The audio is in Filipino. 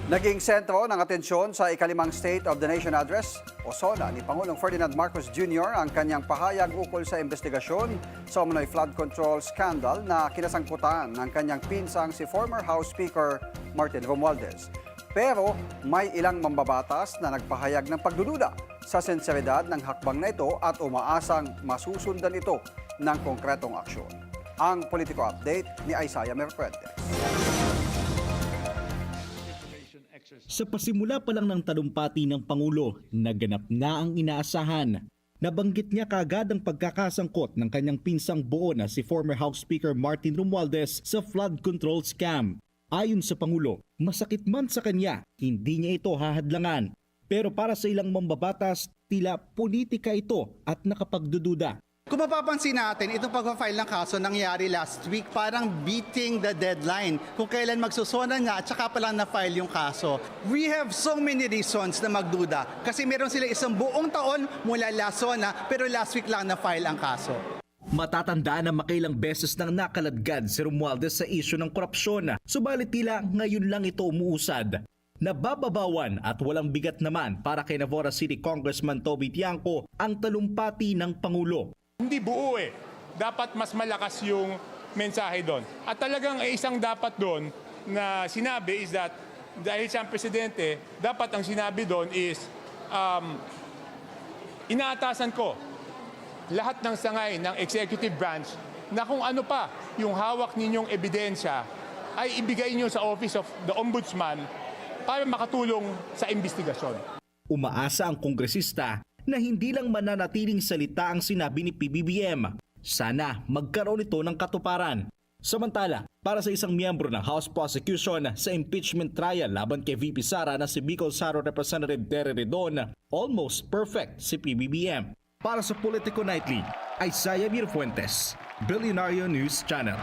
Naging sentro ng atensyon sa ikalimang State of the Nation Address o SONA ni Pangulong Ferdinand Marcos Jr. ang kanyang pahayag ukol sa investigasyon sa umano'y flood control scandal na kinasangkutan ng kanyang pinsang si former House Speaker Martin Romualdez. Pero may ilang mambabatas na nagpahayag ng pagdududa sa sinseridad ng hakbang na ito at umaasang masusundan ito ng konkretong aksyon. Ang Politico Update ni Isaiah Mercuentes. Sa pasimula pa lang ng talumpati ng Pangulo, naganap na ang inaasahan. Nabanggit niya kaagad ang pagkakasangkot ng kanyang pinsang buo na si former House Speaker Martin Romualdez sa flood control scam. Ayon sa Pangulo, masakit man sa kanya, hindi niya ito hahadlangan. Pero para sa ilang mambabatas, tila politika ito at nakapagdududa. Kung mapapansin natin, itong pag-file ng kaso nangyari last week, parang beating the deadline kung kailan magsusona nga at saka pa lang na-file yung kaso. We have so many reasons na magduda kasi meron sila isang buong taon mula last zona pero last week lang na-file ang kaso. Matatandaan na makailang beses nang nakaladkad si Romualdez sa isyu ng korupsyon, subalit tila ngayon lang ito umuusad. Nabababawan at walang bigat naman para kay Navota City Congressman Toby Tiangco ang talumpati ng Pangulo. Hindi buo eh. Dapat mas malakas yung mensahe doon. At talagang isang dapat doon na sinabi is that dahil siyang presidente, dapat ang sinabi doon is inaatasan ko lahat ng sangay ng executive branch na kung ano pa yung hawak ninyong ebidensya ay ibigay niyo sa Office of the Ombudsman para makatulong sa investigasyon. Umaasa ang kongresista na hindi lang mananatiling salita ang sinabi ni PBBM. Sana magkaroon ito ng katuparan. Samantala, para sa isang miyembro ng House Prosecution sa impeachment trial laban kay VP Sara na si Bicol Saro Representative Terry Redon, almost perfect si PBBM. Para sa Politico Nightly, Isaiah Mercuentes, Billionario News Channel.